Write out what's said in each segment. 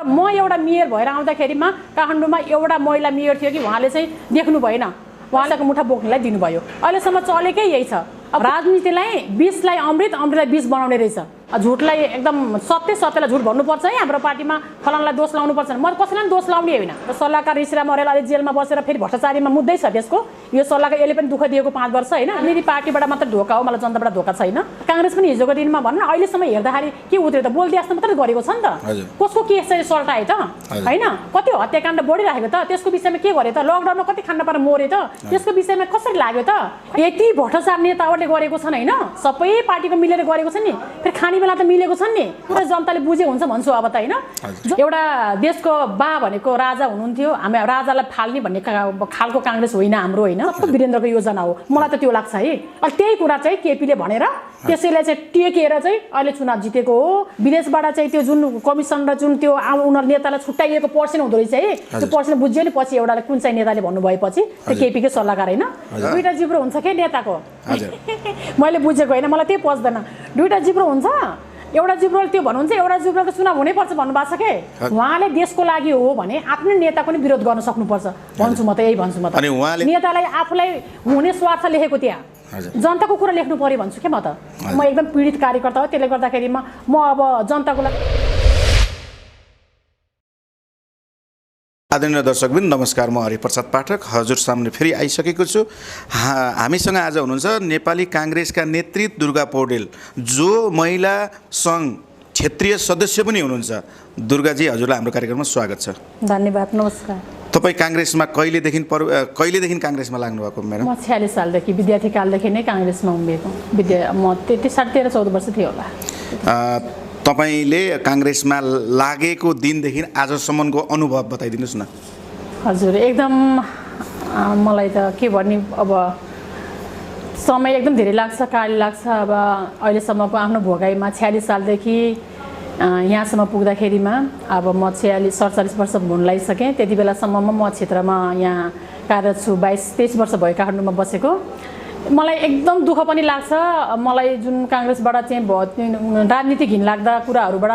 म एउटा मेयर भएर आउँदाखेरिमा काठमाडौँमा एउटा महिला मेयर थियो कि उहाँले चाहिँ देख्नु भएन, उहाँलाई मुठा बोक्नलाई दिनुभयो। अहिलेसम्म चलेकै यही छ। अब राजनीतिलाई विषलाई अमृत, अमृतलाई विष बनाउने रहेछ। झुटलाई एकदम सत्यलाई झुट भन्नुपर्छ है। हाम्रो पार्टीमा फलानलाई दोष लाउनुपर्छ, म कसैलाई पनि दोष लाउने होइन। र सल्लाहकार ऋषिराम अर्याल अहिले जेलमा बसेर फेरि भ्रष्टाचारीमा मुद्दै छ त्यसको। यो सल्लाहकार यसले पनि दुःख दिएको 5 वर्ष होइन। राजनीति पार्टीबाट मात्र धोका हो, मलाई जनताबाट धोका छैन। काङ्ग्रेस पनि हिजोको दिनमा भनौँ न अहिलेसम्म हेर्दाखेरि के उत्रे त बोल्दियास्तो मात्रै गरेको छ नि त। कसको केस चाहिँ सल्टाए त होइन? कति हत्याकाण्ड बढिरहेको त, त्यसको विषयमा के गरे त? लकडाउनमा कति खान्न पाएर मरे त, त्यसको विषयमा कसरी लाग्यो त? यति भ्रष्टाचार नेताहरूले गरेको छन् होइन, सबै पार्टीको मिलेर गरेको छ नि। फेरि खाने बेला त मिलेको छन् नि, पुरै जनताले बुझे हुन्छ भन्छु अब त होइन। एउटा देशको बा भनेको राजा हुनुहुन्थ्यो, हामी राजालाई फाल्ने भन्ने खालको काङ्ग्रेस होइन हाम्रो होइन। वीरेन्द्रको योजना हो, मलाई त त्यो लाग्छ है। अहिले त्यही कुरा चाहिँ केपीले भनेर त्यसैले चाहिँ टेकेर चाहिँ अहिले चुनाव जितेको हो। विदेशबाट चाहिँ त्यो जुन कमिसन र जुन त्यो उनीहरू नेतालाई छुट्याइएको पर्सेन्ट हुँदो रहेछ है, त्यो पर्सेन्ट बुझ्यो नि पछि एउटाले कुन चाहिँ नेताले भन्नुभएपछि त्यो केपीकै सल्लाहकार होइन। दुईवटा जिब्रो हुन्छ के नेताको, मैले बुझेको होइन, मलाई त्यही पच्दैन। दुईवटा जिब्रो हुन्छ, एउटा जिब्रोले त्यो भन्नुहुन्छ, एउटा जिब्रोले त चुनाव हुनैपर्छ भन्नुभएको छ के। उहाँले देशको लागि हो भने आफ्नै नेताको नि विरोध गर्न सक्नुपर्छ भन्छु म त, यही भन्छु म त। नेतालाई आफूलाई हुने स्वार्थ लेखेको त्यहाँ जनताको कुरा लेख्नु पर्यो भन्छु के म त। म एकदम पीडित कार्यकर्ता हो, त्यसले गर्दाखेरिमा म अब जनताको लागि। आदरणीय दर्शकवृन्द नमस्कार, म हरिप्रसाद पाठक हजुर सामने फेरि आइसकेको छु। हामीसँग आज हुनुहुन्छ नेपाली काङ्ग्रेसका नेत्री दुर्गा पौडेल, जो महिला सङ्घ क्षेत्रीय सदस्य पनि हुनुहुन्छ। दुर्गाजी, हजुरलाई हाम्रो कार्यक्रममा स्वागत छ। धन्यवाद, नमस्कार। तपाईँ काङ्ग्रेसमा कहिलेदेखि काङ्ग्रेसमा लाग्नुभएको म्याडम? म 46 सालदेखि विद्यार्थी कालदेखि नै काङ्ग्रेसमा उभिएको। म 13-14 वर्ष थियो होला। तपाईँले काङ्ग्रेसमा लागेको दिनदेखि आजसम्मको अनुभव बताइदिनुहोस् न। हजुर, एकदम मलाई त के भन्ने, अब समय एकदम धेरै लाग्छ, कार्य लाग्छ। अब अहिलेसम्मको आफ्नो भोगाइमा 46 सालदेखि यहाँसम्म पुग्दाखेरिमा अब म 47 वर्ष हुन लागिसकेँ। त्यति बेलासम्ममा म क्षेत्रमा यहाँ कार्यरत छु। 22-23 वर्ष भयो काठमाडौँमा बसेको। मलाई एकदम दुःख पनि लाग्छ। मलाई जुन काङ्ग्रेसबाट चाहिँ राजनीति घिनलाग्दा कुराहरूबाट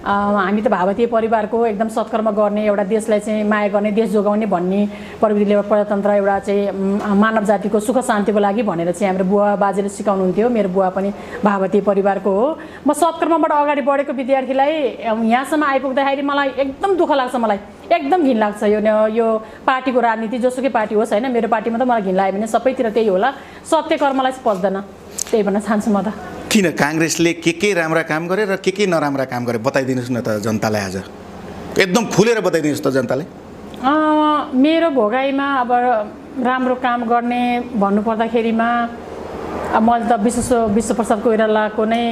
हामी त भारतीय परिवारको एकदम सत्कर्म गर्ने, एउटा देशलाई चाहिँ माया गर्ने, देश जोगाउने भन्ने प्रविधिले प्रजातन्त्र एउटा चाहिँ मानव जातिको सुख शान्तिको लागि भनेर चाहिँ हाम्रो बुवा बाजेले सिकाउनुहुन्थ्यो। मेरो बुवा पनि भारतीय परिवारको हो। म सत्कर्मबाट अगाडि बढेको विद्यार्थीलाई यहाँसम्म आइपुग्दाखेरि मलाई एकदम दुःख लाग्छ, मलाई एकदम घिन लाग्छ। यो पार्टीको राजनीति जोसुकै पार्टी होस् होइन, मेरो पार्टीमा त मलाई घिन लाग्यो भने सबैतिर त्यही होला। सत्य कर्मलाई पच्दैन, त्यही भन्न चाहन्छु म त। किन काङ्ग्रेसले के राम्रा काम गरे र के नराम्रा काम गरे बताइदिनुहोस् न त जनतालाई। आज एकदम खुलेर बताइदिनुहोस् त जनताले। मेरो भोगाइमा अब राम्रो काम गर्ने भन्नुपर्दाखेरिमा मैले त विश्वप्रसाद कोइरालाको नै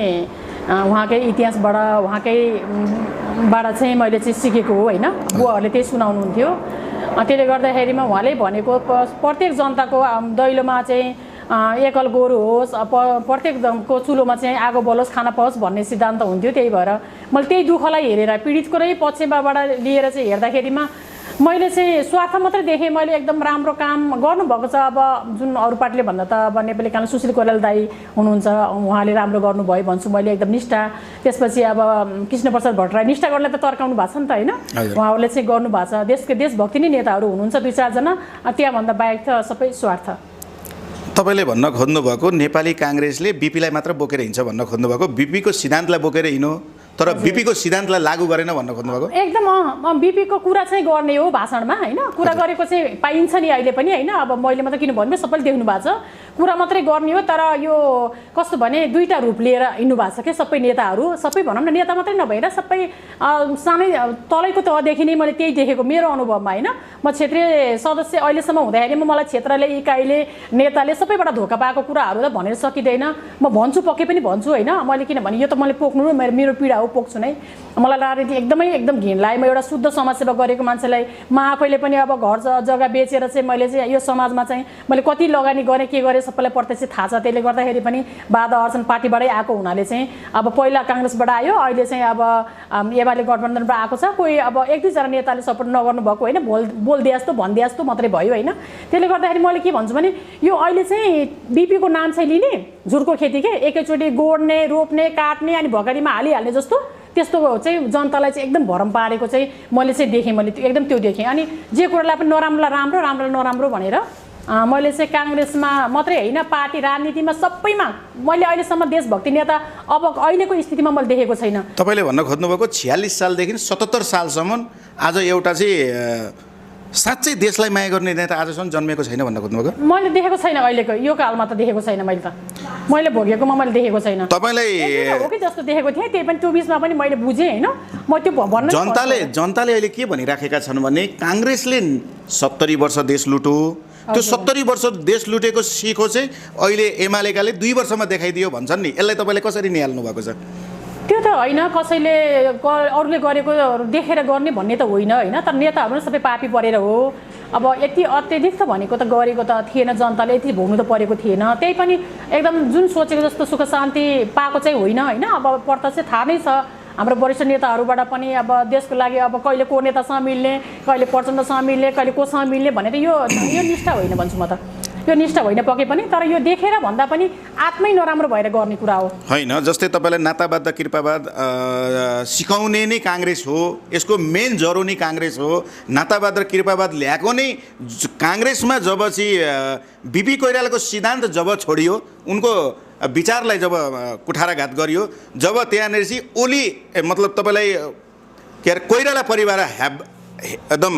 उहाँकै इतिहासबाट उहाँकैबाट चाहिँ मैले चाहिँ सिकेको हो होइन। बुवाहरूले त्यही सुनाउनुहुन्थ्यो। त्यसले गर्दाखेरिमा उहाँले भनेको प्रत्येक जनताको दैलोमा चाहिँ एकल गोरु होस्, प्रत्येकको चुलोमा चाहिँ आगो बलोस्, खाना पाओस् भन्ने सिद्धान्त हुन्थ्यो। त्यही भएर मैले त्यही दुःखलाई हेरेर पीडितको नै पक्षबाट लिएर चाहिँ हेर्दाखेरिमा मैले चाहिँ स्वार्थ मात्रै देखेँ। मैले एकदम राम्रो काम गर्नुभएको छ। अब जुन अरू पार्टीले भन्दा त अब नेपाली काङ्ग्रेस सुशील कोइराला दाई हुनुहुन्छ, उहाँले राम्रो गर्नुभयो भन्छु मैले, एकदम निष्ठा। त्यसपछि अब कृष्णप्रसाद भट्टराई निष्ठा गर्नलाई त तर्काउनु भएको छ नि त होइन, उहाँहरूले चाहिँ गर्नुभएको छ। देशभक्ति नै नेताहरू हुनुहुन्छ 2-4 जना, त्यहाँभन्दा बाहेक त सबै स्वार्थ। तपाईँले भन्न खोज्नुभएको नेपाली काङ्ग्रेसले बिपीलाई मात्र बोकेर हिँड्छ भन्न खोज्नुभएको, बिपीको सिद्धान्तलाई बोकेर हिँड्यो तर बिपीको सिद्धान्तलाई लागू गरेन भन्न खोज्नुभएको? एकदम बिपीको कुरा चाहिँ गर्ने हो भाषणमा होइन, कुरा गरेको चाहिँ पाइन्छ नि अहिले पनि होइन। अब मैले मात्र किन भन्नु, सबैले देख्नु भएको छ, कुरा मात्रै गर्ने हो। तर यो कस्तो भने दुईवटा रूप लिएर हिँड्नु भएको छ क्या सबै नेताहरू। सबै भनौँ न, नेता मात्रै नभएर सबै सानै तलैको तहदेखि नै मैले त्यही देखेको मेरो अनुभवमा होइन। म क्षेत्रीय सदस्य अहिलेसम्म हुँदाखेरि मलाई क्षेत्रले, इकाइले, नेताले सबैबाट धोका पाएको कुराहरू त भनेर सकिँदैन। म भन्छु, पक्कै पनि भन्छु होइन। मैले किनभने यो त मैले पोख्नु मेरो पीडा हो, पोख्छु नै। मलाई राजनीति एकदम घिन लाग्यो। म एउटा शुद्ध समाजसेवा गरेको मान्छेलाई म आफैले पनि अब घर जग्गा बेचेर चाहिँ मैले चाहिँ यो समाजमा चाहिँ मैले कति लगानी गरेँ, के गरेँ सबैलाई प्रत्यक्ष थाहा छ। त्यसले गर्दाखेरि पनि बाधा अर्चन पार्टीबाटै आएको हुनाले चाहिँ अब पहिला काङ्ग्रेसबाट आयो, अहिले चाहिँ अब एमाले गठबन्धनबाट आएको छ। कोही अब 1-2 जना नेताले सपोर्ट नगर्नु भएको होइन, बोलिदिए जस्तो भनिदिए जस्तो मात्रै भयो होइन। त्यसले गर्दाखेरि मैले के भन्छु भने यो अहिले चाहिँ बिपीको नाम चाहिँ लिने झुटको खेती के, एकैचोटि गोड्ने, रोप्ने, काट्ने अनि भगाडीमा हालिहाल्ने जस्तो त्यस्तो चाहिँ जनतालाई चाहिँ एकदम भरम पारेको चाहिँ मैले चाहिँ देखेँ, मैले एकदम त्यो देखेँ। अनि जे कुरालाई पनि नराम्रोलाई राम्रो, राम्रोलाई नराम्रो भनेर मैले चाहिँ काङ्ग्रेसमा मात्रै होइन, पार्टी राजनीतिमा सबैमा मैले अहिलेसम्म देशभक्ति नेता अब अहिलेको स्थितिमा मैले देखेको छैन। तपाईँले भन्न खोज्नुभएको 46 सालदेखि 77 सालसम्म आज एउटा चाहिँ साँच्चै देशलाई माया गर्ने नेता आजसम्म जन्मेको छैन भन्न खोज्नुभएको? मैले देखेको छैन, अहिलेको यो कालमा त देखेको छैन मैले भोगेकोमा मैले देखेको छैन। तपाईँलाई हो कि जस्तो देखेको थिएँ, त्यही पनि 24मा पनि मैले बुझेँ होइन। म त्यो भन्न जनताले अहिले के भनिराखेका छन् भने काङ्ग्रेसले 70 वर्ष देश लुट्यो, त्यो 70 वर्ष देश लुटेको सिको चाहिँ अहिले एमालेकाले 2 वर्षमा देखाइदियो भन्छन् नि, यसलाई तपाईँले कसरी निहाल्नु भएको छ? त्यो त होइन, कसैले अरूले गरेको देखेर गर्ने भन्ने त होइन होइन, तर नेताहरू नै सबै पापी परेर हो। अब यति अत्यधिक त भनेको त गरेको त थिएन, जनताले यति भोग्नु त परेको थिएन। त्यही पनि एकदम जुन सोचेको जस्तो सुख शान्ति पाएको चाहिँ होइन होइन। अब प्रत्यक्ष थाहा नै छ हाम्रो वरिष्ठ नेताहरूबाट पनि, अब देशको लागि अब कहिले को नेतासँग मिल्ने, कहिले प्रचण्डसँग मिल्ने, कहिले कोसँग मिल्ने भनेर यो निष्ठा होइन भन्छु म त। यो निष्ठा होइन पके पनि, तर यो देखेर भन्दा पनि आत्मै नराम्रो भएर गर्ने कुरा हो होइन। जस्तै तपाईँलाई नातावाद र कृपावाद सिकाउने नै काङ्ग्रेस हो, यसको मेन जरो नै काङ्ग्रेस हो। नातावाद र कृपावाद ल्याएको नै काङ्ग्रेसमा जब चाहिँ बिपी कोइरालाको सिद्धान्त जब छोडियो, उनको विचारलाई जब कुठाराघात गरियो, जब त्यहाँनिर चाहिँ ओली मतलब तपाईँलाई के अरे कोइराला परिवार एकदम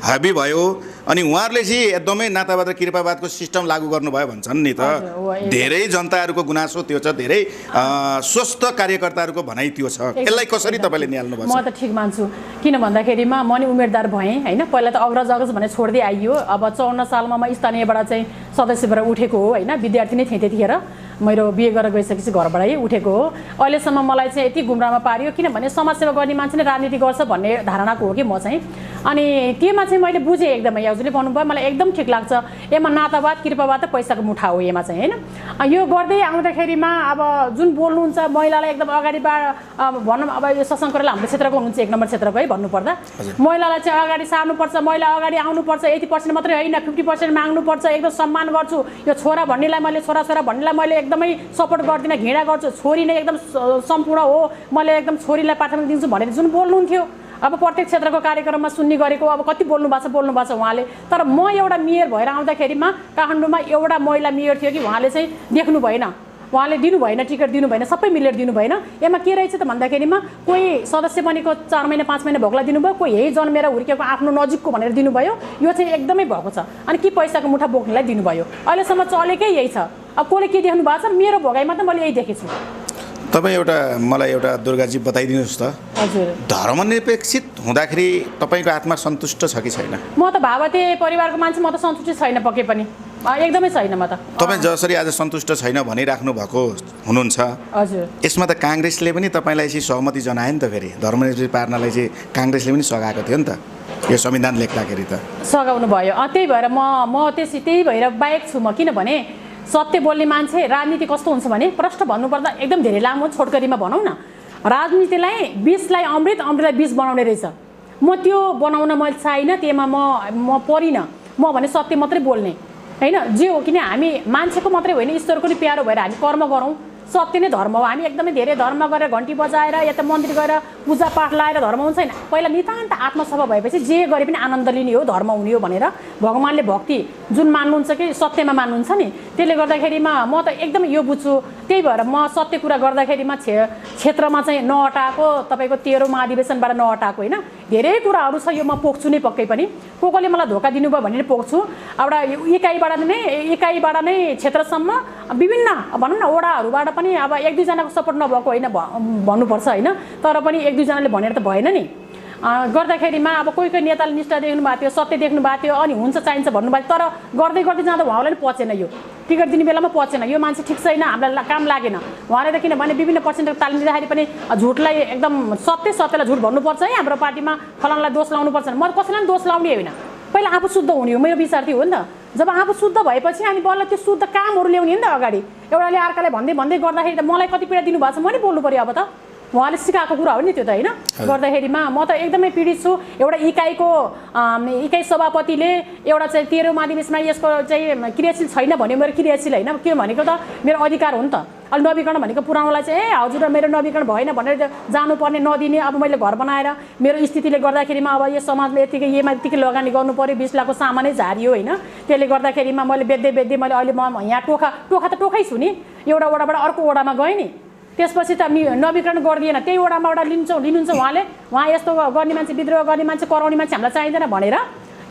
हाबी भयो अनि उहाँहरूले चाहिँ एकदमै नातावाद र कृपावादको सिस्टम लागू गर्नुभयो भन्छन् नि त। धेरै जनताहरूको गुनासो त्यो छ, धेरै स्वस्थ कार्यकर्ताहरूको भनाइ त्यो छ। यसलाई कसरी तपाईँले निहाल्नु भएको छ? म त ठिक मान्छु, किन भन्दाखेरिमा म नि उम्मेदवार भएँ होइन। पहिला त अग्रज भनेर छोड्दै आइयो। अब 54 सालमा म स्थानीयबाट चाहिँ सदस्य भएर उठेको हो होइन, विद्यार्थी नै थिएँ त्यतिखेर। मेरो बिहे गरेर गइसकेपछि घरबाटै उठेको हो। अहिलेसम्म मलाई चाहिँ यति गुमराहमा पारियो, किनभने समाजसेवा गर्ने मान्छे नै राजनीति गर्छ भन्ने धारणाको हो कि म चाहिँ। अनि त्योमा चाहिँ मैले बुझेँ एकदमै, हजुरले भन्नुभयो मलाई एकदम ठिक लाग्छ। यसमा नातावाद कृपावाद त पैसाको मुठा हो यसमा चाहिँ होइन। यो गर्दै आउँदाखेरिमा अब जुन बोल्नुहुन्छ महिलालाई एकदम अगाडि भनौँ, अब यो सशङ्करले हाम्रो क्षेत्रको हुनुहुन्छ, 1 नम्बर क्षेत्रको है भन्नुपर्दा, महिलालाई चाहिँ अगाडि सार्नुपर्छ, महिला अगाडि आउनुपर्छ, 80% मात्रै होइन 50% माग्नुपर्छ, एकदम सम्मान गर्छु। यो छोरा भन्नेलाई मैले छोरा भन्नेलाई मैले एकदमै सपोर्ट गर्दिनँ, घृणा गर्छु। छोरी नै एकदम सम्पूर्ण हो, मैले एकदम छोरीलाई प्राथमिकता दिन्छु भनेर जुन बोल्नुहुन्थ्यो, अब प्रत्येक क्षेत्रको कार्यक्रममा सुन्ने गरेको, अब कति बोल्नु भएको छ उहाँले। तर म एउटा मेयर भएर आउँदाखेरिमा काठमाडौँमा एउटा महिला मेयर थियो कि उहाँले चाहिँ देख्नु भएन, उहाँले दिनु भएन, टिकट दिनु भएन, सबै मिलेर दिनु भएन। यसमा के रहेछ त भन्दाखेरिमा कोही सदस्य बनेको 4 महिना 5 महिना भोग्ला दिनुभयो, कोही यही जन्मेर हुर्केको आफ्नो नजिकको भनेर दिनुभयो। यो चाहिँ एकदमै भएको छ। अनि के पैसाको मुठा बोक्नेलाई दिनुभयो, अहिलेसम्म चलेकै यही छ। अब कसले के देख्नु भएको छ, मेरो भोगाइमा त मैले यही देखेछु। तपाईँ मलाई एउटा दुर्गाजी बताइदिनुहोस् त, हजुर, धर्मनिरपेक्षित हुँदाखेरि तपाईँको आत्मा सन्तुष्ट छ कि छैन? म त भावते परिवारको मान्छे, म त सन्तुष्टि छैन पके पनि, एकदमै छैन म त। तपाईँ जसरी आज सन्तुष्ट छैन भनिराख्नु भएको हुनुहुन्छ, हजुर, यसमा त काङ्ग्रेसले पनि तपाईँलाई चाहिँ सहमति जनायो नि त। फेरि धर्मनिरपेक्ष पार्नलाई चाहिँ काङ्ग्रेसले पनि सघाएको थियो नि त यो संविधान लेख्दाखेरि त, सघाउनु भयो। त्यही भएर म त्यही भएर बाहेक छु म। किनभने सत्य बोल्ने मान्छे राजनीति कस्तो हुन्छ भने, प्रश्न भन्नुपर्दा एकदम धेरै लामो छोटकरीमा भनौँ न, राजनीतिलाई विषलाई अमृत, अमृतलाई विष बनाउने रहेछ। म त्यो बनाउन मैले चाहिनँ, त्यसमा म परिनँ। म भने सत्य मात्रै बोल्ने होइन, जे हो। किन हामी मान्छेको मात्रै होइन, ईश्वरको नि प्यारो भएर हामी कर्म गरौँ। सत्य नै धर्म हो। हामी एकदमै धेरै धर्म गरेर घन्टी बजाएर यता मन्दिर गएर पूजापाठ लाएर धर्म हुन्छ होइन। पहिला नितान्त आत्मसभा भएपछि जे गरे पनि आनन्द लिने हो, धर्म हुने हो भनेर भगवान्ले भक्ति जुन मान्नुहुन्छ कि सत्यमा मान्नुहुन्छ नि, त्यसले गर्दाखेरिमा म त एकदमै यो बुझ्छु। त्यही भएर म सत्य कुरा गर्दाखेरिमा क्षेत्रमा चाहिँ नअटाएको, तपाईँको 13औं महाधिवेशनबाट नअटाएको होइन, धेरै कुराहरू छ। यो म पोख्छु नै पक्कै पनि। कोले मलाई धोका दिनुभयो भनेर पोख्छु। एउटा इकाइबाट नै क्षेत्रसम्म विभिन्न भनौँ न वडाहरूबाट पनि अब 1-2 जनाको सपोर्ट नभएको होइन भन्नुपर्छ होइन, तर पनि 1-2 जनाले भनेर त भएन नि। गर्दाखेरिमा अब कोही नेताले निष्ठा देख्नु भएको थियो, सत्य देख्नु भएको थियो, अनि हुन्छ चाहिन्छ भन्नुभएको, तर गर्दै गर्दै जाँदा उहाँलाई पनि पचेन। यो टिकट दिने बेलामा पचेन, यो मान्छे ठिक छैन, हामीलाई काम लागेन उहाँले त। किनभने विभिन्न पर्सेन्टको तालिम दिँदाखेरि पनि झुटलाई एकदम सत्यलाई झुट भन्नुपर्छ है, हाम्रो पार्टीमा फलानलाई दोष लाउनुपर्छ। म कसैलाई पनि दोष लाउने होइन, पहिला आफू शुद्ध हुने हो, मेरो विचार थियो हो नि त। जब आफू शुद्ध भएपछि अनि बल्ल त्यो शुद्ध कामहरू ल्याउने हो नि त अगाडि। एउटाले अर्कालाई भन्दै गर्दाखेरि त मलाई कति पीडा दिनुभएको छ, मैले बोल्नु पऱ्यो अब त। उहाँले सिकाएको कुरा हो नि त्यो त होइन गर्दाखेरिमा म त एकदमै पीडित छु एउटा इकाइ सभापतिले एउटा चाहिँ 13औं महाधिवेशनमा यसको चाहिँ क्रियाशील छैन भन्यो मेरो क्रियाशील होइन के भनेको त मेरो अधिकार हो नि त अलि नवीकरण भनेको पुरानोलाई चाहिँ हजुर मेरो नवीकरण भएन भनेर जानुपर्ने नदिने अब मैले घर बनाएर मेरो स्थितिले गर्दाखेरिमा अब यो समाजले यतिकै लगानी गर्नु पर्यो 20 लाखको सामानै झारियो होइन त्यसले गर्दाखेरिमा मैले बेच्दै मैले अहिले म यहाँ टोखा त टोखै छु नि एउटा वडाबाट अर्को वडामा गएँ नि त्यसपछि त नवीकरण गरिदिएन त्यही वडामा लिनुहुन्छ उहाँ यस्तो गर्ने मान्छे विद्रोह गर्ने मान्छे कराउने मान्छे हामीलाई चाहिँदैन भनेर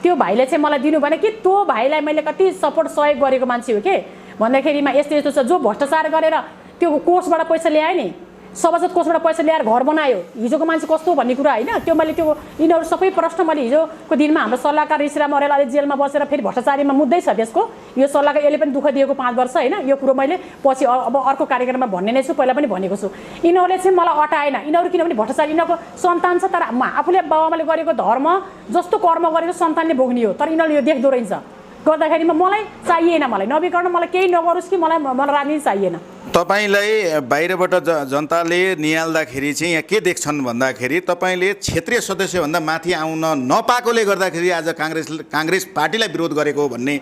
त्यो भाइले चाहिँ मलाई दिनु भएन कि त्यो भाइलाई मैले कति सपोर्ट सहयोग गरेको मान्छे हो के भन्दाखेरिमा यस्तो छ जो भ्रष्टाचार गरेर त्यो कोर्सबाट पैसा ल्यायो नि सभासद कोषबाट पैसा ल्याएर घर बनायो हिजोको मान्छे कस्तो भन्ने कुरा होइन त्यो मैले त्यो यिनीहरू सबै प्रश्न मैले हिजोको दिनमा हाम्रो सल्लाहकार ऋषिराम अर्याल जेलमा बसेर फेरि भ्रष्टाचारीमा मुद्दै छ त्यसको यो सल्लाहकार यसले पनि दुःख दिएको 5 वर्ष होइन यो कुरो मैले पछि अब अर्को कार्यक्रममा भन्ने नै छु पहिला पनि भनेको छु यिनीहरूले चाहिँ मलाई अटाएन यिनीहरू किनभने भ्रष्टाचारी यिनीहरूको सन्तान छ तर आफूले बाबाआमाले गरेको धर्म जस्तो कर्म गरेको सन्तानले भोग्ने हो तर यिनीहरूले यो देख्दो रहेछ गर्दाखेरिमा मलाई चाहिएन मलाई नवीकरण मलाई केही नगरोस् कि मलाई राजनीति चाहिएन तपाईलाई बाहिरबाट जनताले निहाल्दाखेरि चाहिँ यहाँ के देख्छन् भन्दाखेरि तपाईले क्षेत्रीय सदस्यभन्दा माथि आउन नपाएकोले गर्दाखेरि आज काङ्ग्रेस पार्टीलाई विरोध गरेको भन्ने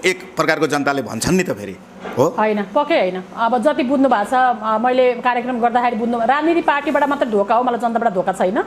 एक प्रकारको जनताले भन्छन् नि त फेरि हो होइन पक्कै होइन अब जति बुझ्नु भएको छ मैले कार्यक्रम गर्दाखेरि बुझ्नु राजनीति पार्टीबाट मात्र धोका हो मलाई जनताबाट धोका छैन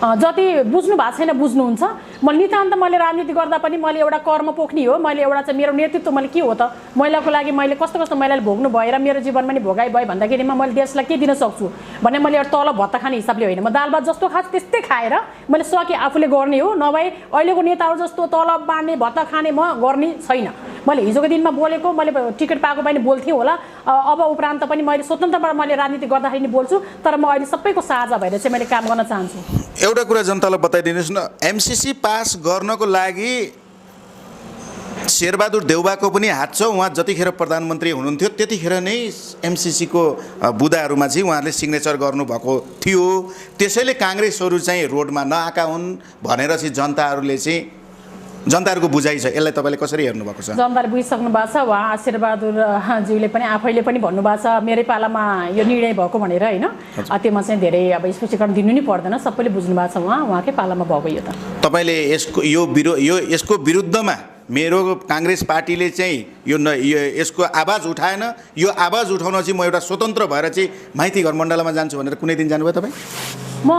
जति बुझ्नु भएको छैन बुझ्नुहुन्छ म नितान्त मैले राजनीति गर्दा पनि मैले एउटा कर्म पोख्ने हो मैले एउटा चाहिँ मेरो नेतृत्व मैले के हो त महिलाको लागि मैले कस्तो महिलाले भोग्नु भएर मेरो जीवनमा नि भोगाइ भयो भन्दाखेरिमा मैले देशलाई के दिन सक्छु भने मैले एउटा तलब भत्ता खाने हिसाबले होइन म दाल भात जस्तो खान्छु त्यस्तै खाएर मैले सके आफूले गर्ने हो नभए अहिलेको नेताहरू जस्तो तलब बाँड्ने भत्ता खाने म गर्ने छैन मैले हिजोको दिनमा बोलेको मैले टिकट पाएको पनि बोल्थेँ होला अब उपरान्त पनि मैले स्वतन्त्रबाट मैले राजनीति गर्दाखेरि नि बोल्छु तर म अहिले सबैको साझा भएर चाहिँ मैले काम गर्न चाहन्छु एउटा कुरा जनतालाई बताइदिनुहोस् न एमसीसी पास गर्नको लागि शेरबहादुर देउबाको पनि हात छ उहाँ जतिखेर प्रधानमन्त्री हुनुहुन्थ्यो त्यतिखेर नै एमसीसीको बुदाहरूमा चाहिँ उहाँहरूले सिग्नेचर गर्नुभएको थियो त्यसैले काङ्ग्रेसहरू चाहिँ रोडमा नआएका हुन् भनेर चाहिँ जनताहरूको बुझाइ छ यसलाई तपाईँले कसरी हेर्नुभएको छ जनताले बुझिसक्नु भएको छ उहाँ शेरबहादुर ज्यूले पनि आफैले पनि भन्नुभएको छ मेरै पालामा यो निर्णय भएको भनेर होइन त्योमा चाहिँ धेरै अब स्पष्टीकरण दिनु नै पर्दैन सबैले बुझ्नु भएको छ उहाँकै पालामा भएको यो त तपाईँले यसको विरुद्धमा मेरो काङ्ग्रेस पार्टीले चाहिँ यसको आवाज उठाएन यो आवाज उठाउन चाहिँ म एउटा स्वतन्त्र भएर चाहिँ माइती घर मण्डलमा जान्छु भनेर कुनै दिन जानुभयो तपाईँ म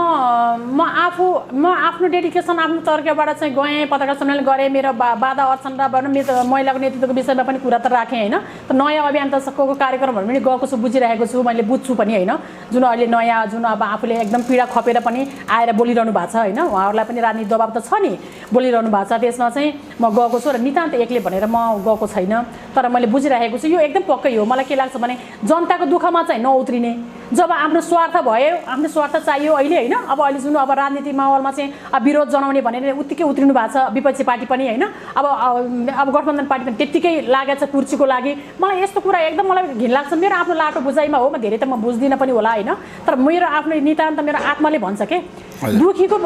आफ्नो डेडिकेसन आफ्नो तर्कबाट चाहिँ गएँ पत्रकार सम्मेलन गरेँ मेरो बाधा अर्चनाबाट महिलाको नेतृत्वको विषयमा पनि कुरा त राखेँ होइन त नयाँ अभियान त सबको कार्यक्रमहरू पनि गएको छु बुझिरहेको छु मैले बुझ्छु पनि होइन जुन अहिले नयाँ जुन अब आफूले एकदम पीडा खपेर पनि आएर बोलिरहनु भएको छ होइन उहाँहरूलाई पनि राजनीतिक दबाब त छ नि बोलिरहनु भएको छ त्यसमा चाहिँ म गएको छु र नितान्त एक्लै भनेर म गएको छैन तर मैले बुझिरहेको छु यो एकदम पक्कै हो मलाई के लाग्छ भने जनताको दुःखमा चाहिँ नउत्रिने जब आफ्नो स्वार्थ भयो आफ्नो स्वार्थ चाहियो अहिले होइन अब अहिले जुन अब राजनीतिक माहौलमा चाहिँ अब विरोध जनाउने भनेर उत्तिकै उत्रिनु भएको छ विपक्षी पार्टी पनि होइन अब गठबन्धन पार्टी पनि त्यत्तिकै लागेको छ कुर्सीको लागि मलाई यस्तो कुरा एकदम मलाई घिन लाग्छ मेरो आफ्नो लाटो बुझाइमा हो म धेरै त म बुझ्दिनँ पनि होला होइन तर मेरो आफ्नो नितान्त मेरो आत्माले भन्छ के दुखीको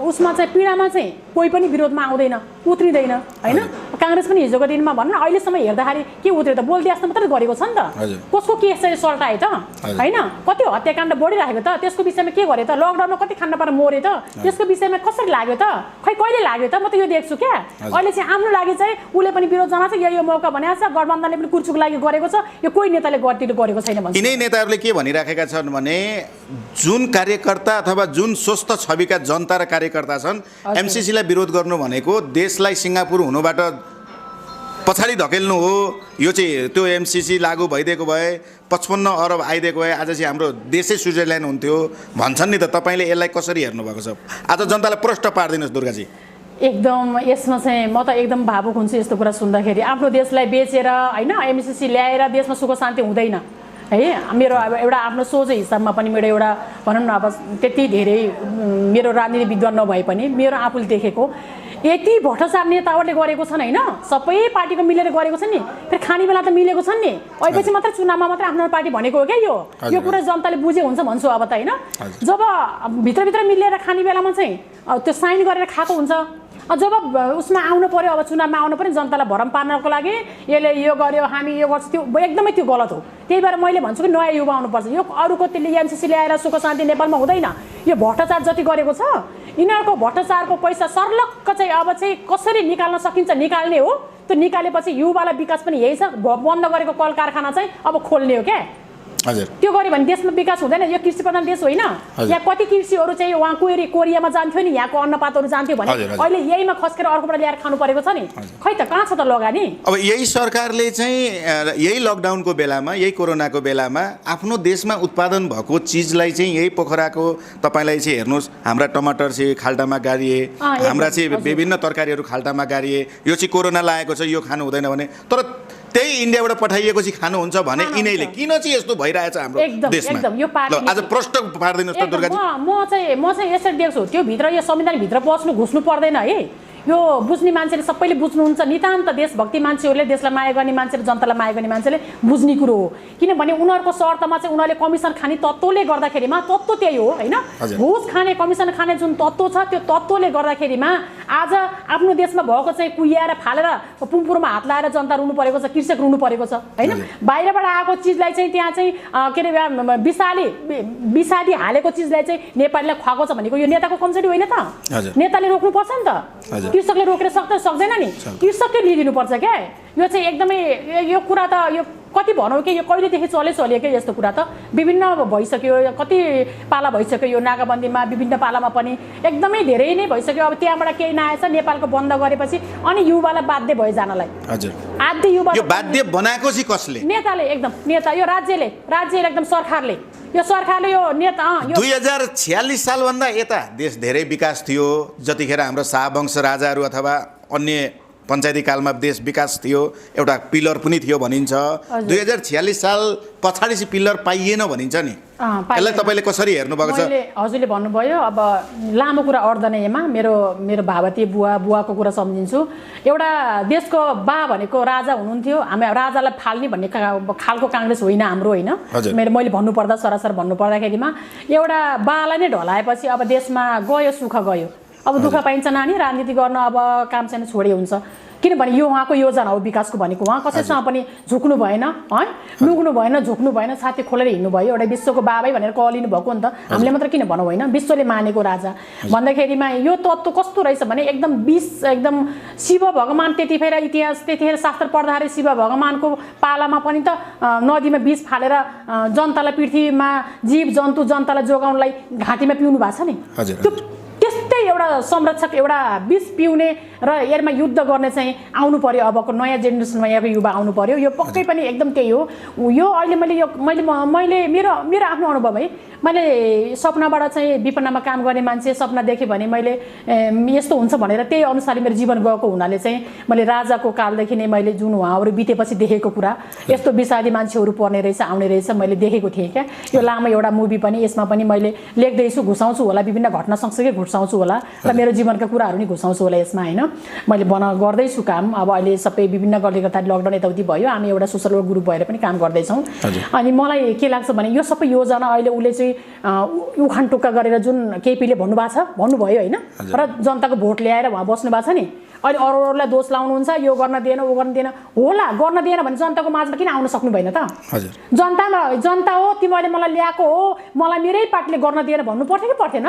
उसमा चाहिँ पीडामा चाहिँ कोही पनि विरोधमा आउँदैन उत्रिँदैन होइन काङ्ग्रेस पनि हिजोको दिनमा भन्न अहिलेसम्म हेर्दाखेरि के उत्रियो त बोल्दै जस्तो मात्रै गरेको छ नि त कसको केस चाहिँ सल्टायो त होइन कति हत्याकाण्ड बढिरहेको त त्यसको विषयमा के गर्यो त लकडाउनमा कति खान्न पाएर मर्यो त त्यसको विषयमा कसरी लाग्यो त खै कहिले लाग्यो त म त यो देख्छु क्या अहिले चाहिँ आफ्नो लागि चाहिँ उसले पनि विरोध जनाएको छ यो मौका भनेको छ गठबन्धनले पनि कुर्चुको लागि गरेको छ यो कोही नेताले गरेको छैन भन्छ यिनै नेताहरूले के भनिराखेका छन् भने जुन कार्यकर्ता अथवा जुन स्वस्थ छविका जनता र कार्यकर्ता छन् एमसीसीलाई विरोध गर्नु भनेको देशलाई सिङ्गापुर हुनुबाट पछाडि धकेल्नु हो यो चाहिँ त्यो एमसीसी लागू भइदिएको भए 55 अरब आइदिएको भए आज चाहिँ हाम्रो देशै स्विजरल्यान्ड हुन्थ्यो भन्छन् नि त तपाईँले यसलाई कसरी हेर्नुभएको छ आज जनतालाई प्रष्ट पारिदिनुहोस् दुर्गाजी एकदम यसमा चाहिँ म त एकदम भावुक हुन्छु यस्तो कुरा सुन्दाखेरि आफ्नो देशलाई बेचेर होइन एमसीसी ल्याएर देशमा सुख शान्ति हुँदैन है मेरो अब एउटा आफ्नो सोझो हिसाबमा पनि मेरो एउटा भनौँ न अब त्यति धेरै मेरो राजनीति विद्वान नभए पनि मेरो आफूले देखेको यति भ्रष्टाचार नेताहरूले गरेको छन् होइन सबै पार्टीको मिलेर गरेको छ नि फेरि खाने बेला त मिलेको छन् नि अहिलेपछि मात्रै चुनावमा मात्रै आफ्नो पार्टी भनेको हो क्या यो कुरा जनताले बुझे हुन्छ भन्छु अब त होइन जब भित्रभित्र मिलेर खाने बेलामा चाहिँ त्यो साइन गरेर खाएको हुन्छ जब उसमा आउनु पर्यो, अब चुनावमा आउनु पर्यो, जनतालाई भरम पार्नको लागि यसले यो गर्यो, हामी यो गर्छ, त्यो एकदमै त्यो गलत हो। त्यही भएर मैले भन्छु कि नयाँ युवा आउनुपर्छ। यो अरूको त्यसले एमसिसी ल्याएर सुख शान्ति नेपालमा हुँदैन। यो भ्रष्टाचार जति गरेको छ, यिनीहरूको भ्रष्टाचारको पैसा सर्लक्क चाहिँ अब चाहिँ कसरी निकाल्न सकिन्छ निकाल्ने हो। त्यो निकालेपछि युवालाई विकास पनि यही छ। बन्द गरेको कल कारखाना चाहिँ अब खोल्ने हो क्या। हजुर, त्यो गर्यो भने देशमा विकास हुँदैन। यो कृषि प्रधान देश होइन। यहाँ कति कृषिहरू चाहिँ वहाँ कोरियामा जान्थ्यो नि, यहाँको अन्नपातहरू जान्थ्यो भने अहिले यहीमा खस्केर अर्कोबाट ल्याएर खानु परेको छ नि। खै त कहाँ छ त लगानी? अब यही सरकारले चाहिँ यही लकडाउनको बेलामा, यही कोरोनाको बेलामा आफ्नो देशमा उत्पादन भएको चिजलाई चाहिँ यही पोखराको तपाईँलाई चाहिँ हेर्नुहोस्, हाम्रा टमाटर चाहिँ खाल्टामा गाडिए, हाम्रा चाहिँ विभिन्न तरकारीहरू खाल्टामा गाडिए। यो चाहिँ कोरोना लागेको छ, यो खानु हुँदैन भने, तर त्यही इन्डियाबाट पठाइएको चाहिँ खानुहुन्छ भने यिनीहरूले किन चाहिँ यस्तो भइरहेछ हाम्रो देशमा? आज प्रश्न पार्दिनुहोस् त दुर्गाजी। म चाहिँ यसरी देख्छु, त्यो भित्र यो संविधानभित्र घुस्नु पर्दैन है। यो बुझ्ने मान्छेले सबैले बुझ्नुहुन्छ। नितान्त देशभक्ति मान्छेहरूले, देशलाई माया गर्ने मान्छेले, जनतालाई माया गर्ने मान्छेले बुझ्ने कुरो हो। किनभने उनीहरूको शर्तमा चाहिँ उनीहरूले कमिसन खाने तत्त्वले गर्दाखेरिमा, तत्त्व त्यही हो होइन, घुस खाने कमिसन खाने जुन तत्त्व छ त्यो तत्त्वले गर्दाखेरिमा आज आफ्नो देशमा भएको चाहिँ कुहिएर फालेर पुमपुरमा हात लाएर जनता रुनु परेको छ, कृषक रुनु परेको छ होइन। बाहिरबाट आएको चिजलाई चाहिँ त्यहाँ चाहिँ के अरे विषादी हालेको चिजलाई चाहिँ नेपालीलाई खुवाएको छ भनेको यो नेताको कमजोरी होइन त? नेताले रोक्नुपर्छ नि त। कृषकले रोकेर सक्दैन नि, कृषकले लिइदिनुपर्छ क्या। यो चाहिँ एकदमै यो कुरा त यो कति भनौँ कि यो कहिलेदेखि चल्यो क्या यस्तो कुरा त विभिन्न भइसक्यो। कति पाला भइसक्यो यो नाकाबन्दीमा, विभिन्न पालामा पनि एकदमै धेरै नै भइसक्यो। अब त्यहाँबाट केही नआएछ, नेपालको बन्द गरेपछि अनि युवालाई बाध्य भयो जानलाई। हजुर, आद्य युवा यो बाध्य बनाएको चाहिँ कसले? नेताले, एकदम नेता, यो राज्यले एकदम सरकारले, यो सरकारले, यो नेता। 2046 सालभन्दा यता देश धेरै विकास थियो। जतिखेर हाम्रो शाहवंश राजाहरू अथवा अन्य पञ्चायती कालमा देश विकास थियो, एउटा पिलर पनि थियो भनिन्छ। 2046 साल पछाडि चाहिँ पिलर पाइएन भनिन्छ नि। यसलाई तपाईँले कसरी हेर्नुभएको छ? हजुरले भन्नुभयो, अब लामो कुरा अड्दैन यसमा। मेरो भावतीय बुवाको कुरा सम्झिन्छु। एउटा देशको बा भनेको राजा हुनुहुन्थ्यो। हामी राजालाई फाल्ने भन्ने खालको काङ्ग्रेस होइन हाम्रो, होइन। मैले भन्नुपर्दा सरासर भन्नुपर्दाखेरिमा एउटा बालाई नै ढलाएपछि अब देशमा गयो, सुख गयो। अब दुःख पाइन्छ नानी, राजनीति गर्न अब काम चाहिँ छोडे हुन्छ। किनभने यो उहाँको योजना हो विकासको भनेको। उहाँ कसैसँग पनि झुक्नु भएन है, लुग्नु भएन, झुक्नु भएन, छाती खोलेर हिँड्नु भयो। एउटा विश्वको बाबै भनेर कहलिनु भएको नि त। हामीले मात्र किन भनौँ होइन, विश्वले मानेको राजा भन्दाखेरिमा यो तत्त्व कस्तो रहेछ भने एकदम एकदम शिव भगवान त्यतिखेर इतिहास, त्यतिखेर शास्त्र पढ्दाखेरि शिव भगवानको पालामा पनि त नदीमा विष फालेर जनतालाई, पृथ्वीमा जीव जन्तु जनतालाई जोगाउनलाई घाँटीमा पिउनु भएको छ नि। त्यस्तै एउटा संरक्षक, एउटा विष पिउने र यसमा युद्ध गर्ने चाहिँ आउनु पर्यो। अबको नयाँ जेनेरेसनमा यहाँको युवा आउनु पर्यो। यो पक्कै पनि एकदम त्यही हो। यो अहिले मैले मेरो आफ्नो अनुभव है, मैले सपनाबाट चाहिँ विपन्नमा काम गर्ने मान्छे सपना देखेँ भने मैले यस्तो हुन्छ भनेर त्यही अनुसारले मेरो जीवन गएको हुनाले चाहिँ मैले राजाको कालदेखि नै मैले जुन उहाँहरू बितेपछि देखेको कुरा, यस्तो विषादी मान्छेहरू पर्ने रहेछ, आउने रहेछ, मैले देखेको थिएँ क्या। यो लामो एउटा मुभी पनि, यसमा पनि मैले लेख्दैछु, घुसाउँछु होला, विभिन्न घटना सँगसँगै घुसाउँछु होला र मेरो जीवनका कुराहरू नि घुसाउँछु होला यसमा होइन। मैले गर्दैछु काम। अब अहिले सबै विभिन्न गर्दै गर्दा लकडाउन यताउति भयो, हामी एउटा सोसल वर्क ग्रुप भएर पनि काम गर्दैछौँ। अनि मलाई के लाग्छ भने यो सबै योजना अहिले उसले चाहिँ उखान टुक्का गरेर जुन केपीले भन्नुभयो होइन, र जनताको भोट ल्याएर उहाँ बस्नु भएको छ नि। अहिले अरूलाई दोष लाउनुहुन्छ, यो गर्न दिएन, ऊ गर्न दिएन। होला, गर्न दिएन भने जनताको माझमा किन आउन सक्नु भएन त? जनता हो, तिमीले मलाई ल्याएको हो, मलाई मेरै पार्टीले गर्न दिएन भन्नु पर्थ्यो कि पर्थेन?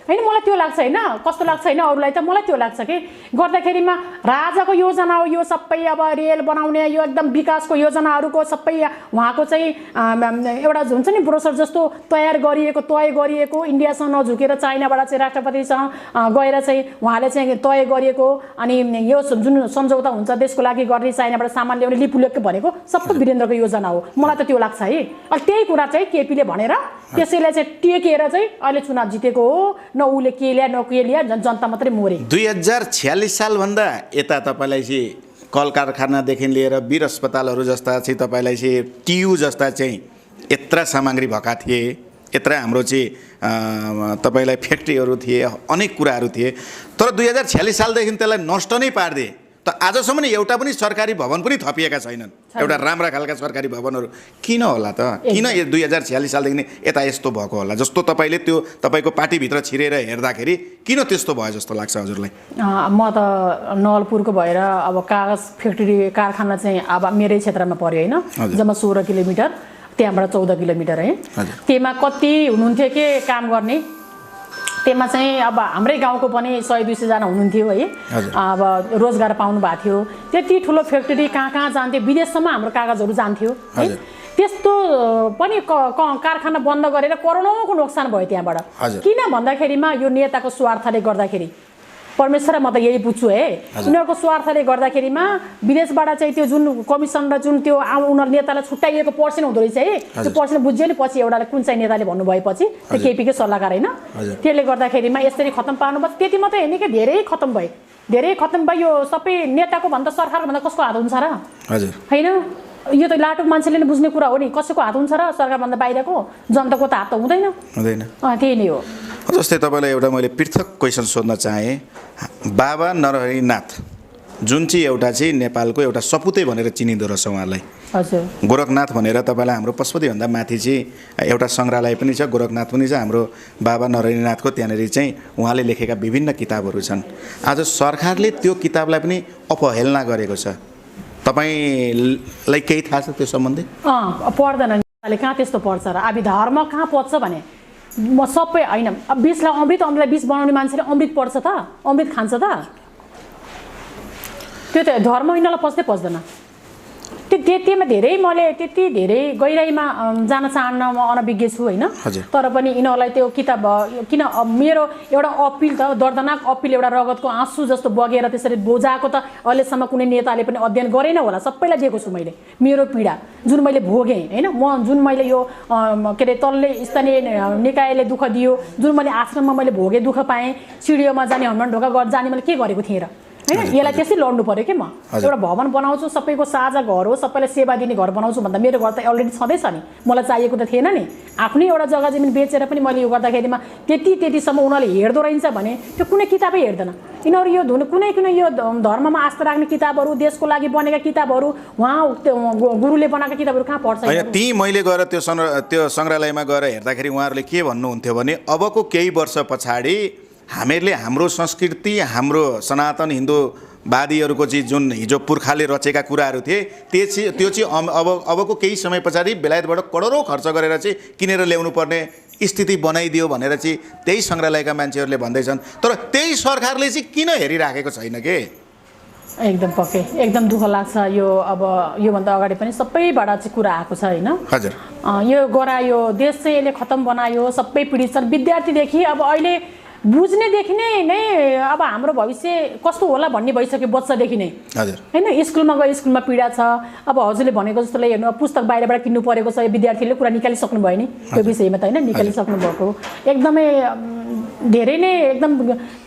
होइन, मलाई त्यो लाग्छ होइन। कस्तो लाग्छ होइन अरूलाई त, मलाई त्यो लाग्छ कि गर्दाखेरिमा राजाको योजना हो यो सबै। अब रेल बनाउने, यो एकदम विकासको योजनाहरूको सबै उहाँको चाहिँ एउटा हुन्छ नि ब्रोसर जस्तो तय गरिएको इन्डियासँग नझुकेर चाइनाबाट चाहिँ राष्ट्रपतिसँग गएर चाहिँ उहाँले चाहिँ तय गरिएको। अनि यो जुन सम्झौता हुन्छ देशको लागि गर्ने, चाइनाबाट सामान ल्याउने लिपुलेक भनेको सबै वीरेन्द्रको योजना हो। मलाई त त्यो लाग्छ है। अनि त्यही कुरा चाहिँ केपीले भनेर त्यसैलाई चाहिँ टेकेर चाहिँ अहिले चुनाव जितेको हो। न उसले के ल्या न के ल्या, जनता मात्रै मोरे। 2046 सालभन्दा यता तपाईँलाई चाहिँ कल कारखानादेखि लिएर वीर अस्पतालहरू जस्ता चाहिँ तपाईँलाई चाहिँ टियु जस्ता चाहिँ यत्रा सामग्री भएका थिए, यत्रा हाम्रो चाहिँ तपाईँलाई फ्याक्ट्रीहरू थिए, अनेक कुराहरू थिए। तर 2046 सालदेखि त्यसलाई नष्ट नै पारिदिए। त आजसम्म एउटा पनि सरकारी भवन पनि थपिएका छैनन्, एउटा राम्रा खालका सरकारी भवनहरू। किन होला त? किन 2046 सालदेखि नै यता यस्तो भएको होला? जस्तो तपाईँले त्यो तपाईँको पार्टीभित्र छिरेर हेर्दाखेरि किन त्यस्तो भयो जस्तो लाग्छ हजुरलाई? म त नवलपुरको भएर अब कागज फ्याक्ट्री कारखाना चाहिँ अब मेरै क्षेत्रमा पर्यो होइन, जम्मा 16 किलोमिटर, त्यहाँबाट 14 किलोमिटर है। त्यसमा कति हुनुहुन्थ्यो के काम गर्ने, त्यसमा चाहिँ अब हाम्रै गाउँको पनि 100-200 जना हुनुहुन्थ्यो है। अब रोजगार पाउनु भएको थियो। त्यति ठुलो फ्याक्ट्री कहाँ कहाँ जान्थ्यो, विदेशसम्म हाम्रो कागजहरू जान्थ्यो है। त्यस्तो पनि कारखाना बन्द गरेर करोडौँको नोक्सान भयो त्यहाँबाट। किन भन्दाखेरिमा यो नेताको स्वार्थले गर्दाखेरि, परमेश्वर म त यही बुझ्छु है, उनीहरूको स्वार्थले गर्दाखेरिमा विदेशबाट चाहिँ त्यो जुन कमिसन र जुन त्यो उनीहरू नेतालाई छुट्याइएको पर्सेन्ट हुँदो रहेछ है, त्यो पर्सेन्ट बुझ्यो नि पछि एउटा कुन चाहिँ नेताले भन्नुभएपछि त्यो केपीकै सल्लाहकार होइन, त्यसले गर्दाखेरिमा यसरी खत्तम पार्नु भयो। त्यति मात्रै होइन कि धेरै खत्तम भयो, धेरै खत्तम भयो। यो सबै नेताको भन्दा सरकारको भन्दा कसको हात हुन्छ र? होइन, यो त लाटो मान्छेले नै बुझ्ने कुरा हो नि, कसैको हात हुन्छ र सरकारभन्दा बाहिरको? जनताको त हात त हुँदैन। त्यही नै हो। जस्तै तपाईँलाई एउटा मैले पृथक क्वेसन सोध्न चाहेँ, बाबा नरहरिनाथ जुन चाहिँ एउटा चाहिँ नेपालको एउटा सपुतै भनेर चिनिँदो रहेछ उहाँलाई, गोरखनाथ भनेर तपाईँलाई हाम्रो पशुपतिभन्दा माथि चाहिँ एउटा सङ्ग्रहालय पनि छ, गोरखनाथ पनि छ, हाम्रो बाबा नरहरिनाथको त्यहाँनिर चाहिँ उहाँले लेखेका विभिन्न किताबहरू छन्। आज सरकारले त्यो किताबलाई पनि अपहेलना गरेको छ, तपाईँलाई केही थाहा छ त्यो सम्बन्धी? पढ्दैन, कहाँ त्यस्तो पढ्छ र? अब धर्म कहाँ पढ्छ भने म सबै होइन, अब 20लाई अमृतलाई 20 बनाउने मान्छेले अमृत पढ्छ त, अमृत खान्छ त? त्यो त धर्म यिनीहरूलाई पच्दैन। त्यतिमा धेरै मैले त्यति धेरै गहिराइमा जान चाहन्न, म अनभिज्ञ छु होइन, तर पनि यिनीहरूलाई त्यो किताब किन मेरो एउटा अपिल त दर्दनाक अपिल, एउटा रगतको आँसु जस्तो बगेर त्यसरी बोझाएको त अहिलेसम्म कुनै नेताले पनि अध्ययन गरेन होला। सबैलाई दिएको छु मैले, मेरो पीडा जुन मैले भोगेँ होइन, म जुन मैले यो के अरे तल्ले स्थानीय निकायले दुःख दियो, जुन मैले आश्रममा मैले भोगेँ, दुःख पाएँ, सिडिओमा जाने हनुमान ढोका जाने मैले के गरेको थिएँ र होइन? यसलाई त्यसै लड्नु पऱ्यो कि म एउटा भवन बनाउँछु, सबैको साझा घर हो, सबैलाई सेवा दिने घर बनाउँछु भन्दा मेरो घर त अलरेडी छँदैछ नि, मलाई चाहिएको त थिएन नि। आफ्नै एउटा जग्गा जमिन बेचेर पनि मैले यो गर्दाखेरिमा त्यतिसम्म उनीहरूले हेर्दो रहेछ भने त्यो कुनै किताबै हेर्दैन। यिनीहरू यो कुनै यो धर्ममा आस्था राख्ने किताबहरू, देशको लागि बनेका किताबहरू, उहाँ गुरुले बनाएका किताबहरू कहाँ पढ्छ? त्यहीँ मैले गएर त्यो सङ्ग्रहालयमा गएर हेर्दाखेरि उहाँहरूले के भन्नुहुन्थ्यो भने अबको केही वर्ष पछाडि हामीहरूले हाम्रो संस्कृति, हाम्रो सनातन हिन्दूवादीहरूको चाहिँ जुन हिजो पुर्खाले रचेका कुराहरू थिए त्यो चाहिँ अबको केही समय पछाडि बेलायतबाट करोडौँ खर्च गरेर चाहिँ किनेर ल्याउनु पर्ने स्थिति बनाइदियो भनेर चाहिँ त्यही सङ्ग्रहालयका मान्छेहरूले भन्दैछन्। तर त्यही सरकारले चाहिँ किन हेरिराखेको छैन के? एकदम पक्कै एकदम दुःख लाग्छ। यो अब योभन्दा अगाडि पनि सबैबाट चाहिँ कुरा आएको छ होइन। हजुर, यो गरायो, देश चाहिँ यसले खत्तम बनायो, सबै पीडित छन्। विद्यार्थीदेखि अब अहिले बुझ्नेदेखि नै अब हाम्रो भविष्य कस्तो होला भन्ने भइसक्यो बच्चादेखि नै होइन। स्कुलमा गयो, स्कुलमा पीडा छ। अब हजुरले भनेको जस्तोलाई हेर्नु, पुस्तक बाहिरबाट किन्नु परेको छ, विद्यार्थीले कुरा निकालिसक्नु भयो नि त्यो विषयमा त होइन, निकालिसक्नु भएको एकदमै धेरै नै एकदम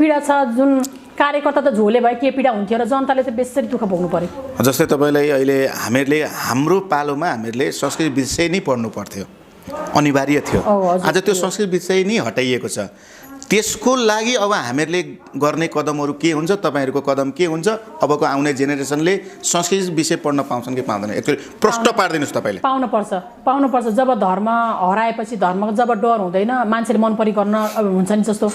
पीडा छ। जुन कार्यकर्ता त झोले भयो के पीडा हुन्थ्यो र जनताले त बेसरी दुःख भोग्नु पर्यो। जस्तै तपाईँलाई अहिले हाम्रो पालोमा हामीहरूले संस्कृत विषय नै पढ्नु पर्थ्यो, अनिवार्य थियो। आज त्यो संस्कृत विषय नै हटाइएको छ। त्यसको लागि अब हामीहरूले गर्ने कदमहरू के हुन्छ, तपाईँहरूको कदम के हुन्छ? अबको आउने जेनेरेसनले संस्कृत विषय पढ्न पाउँछन् कि पाउँदैन? एकचोटि प्रश्न पारिदिनुहोस् तपाईँले। पाउनुपर्छ। जब धर्म हराएपछि, धर्मको जब डर हुँदैन, मान्छेले मन परि गर्न हुन्छ नि। जस्तो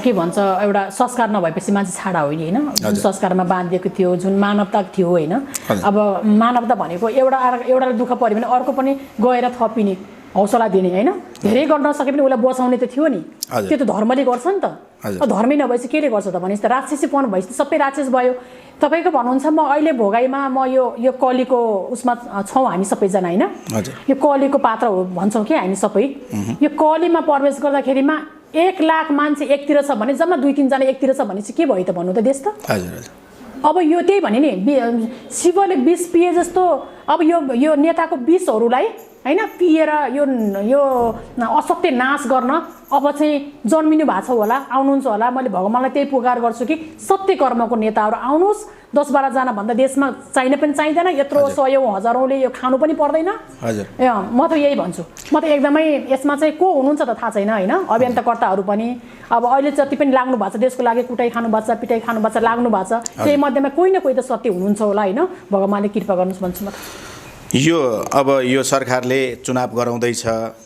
के भन्छ, एउटा संस्कार नभएपछि मान्छे छाडा होइन होइन, जुन संस्कारमा बाँधिएको थियो, जुन मानवता थियो होइन। अब मानवता भनेको एउटाले दुःख पऱ्यो भने अर्को पनि गएर थपिने, हौसला दिने होइन। धेरै गर्न नसके पनि उसलाई बचाउने त थियो नि, त्यो त धर्मले गर्छ नि त। धर्मै नभएपछि केले गर्छ त भने राक्षसीपन भएपछि सबै राक्षस भयो। तपाईँको भन्नुहुन्छ म अहिले भोगाइमा म यो कलीको उसमा छौँ हामी सबैजना होइन। यो कलीको पात्र हो भन्छौँ कि हामी सबै। यो कलीमा प्रवेश गर्दाखेरिमा 1 लाख मान्छे एकतिर छ भने जम्मा 2-3 जना एकतिर छ भने चाहिँ के भयो त भन्नु त देश त? अब यो त्यही भने नि, शिवले विष पिए जस्तो अब यो नेताको विषहरूलाई हैन पिएर यो असत्य नाश गर्न अब चाहिँ जन्मिनु भएको छ होला, आउनुहुन्छ होला। मैले भगवानलाई त्यही पुकार गर्छु कि सत्य कर्मको नेताहरू आउनुहोस्। 10-12 जना भन्दा देशमा चाहिन पनि चाहिँदैन, यत्रो सयौं हजारौंले यो खानु पनि पर्दैन। हजुर म त यही भन्छु। म त एकदमै यसमा चाहिँ को हुनुहुन्छ त थाहा छैन हैन। अभियन्ताकर्ताहरू पनि अब अहिले जति पनि लाग्नु भएको छ देशको लागि, कुटाइ खानु भएको छ, पिटाइ खानु भएको छ, लाग्नु भएको छ, त्यही मध्येमा कोही न कोही त सत्य हुनुहुन्छ होला हैन। भगवानले कृपा गर्नुहोस् भन्छु म त। अब यो सरकारले चुनाव गराउँदैछ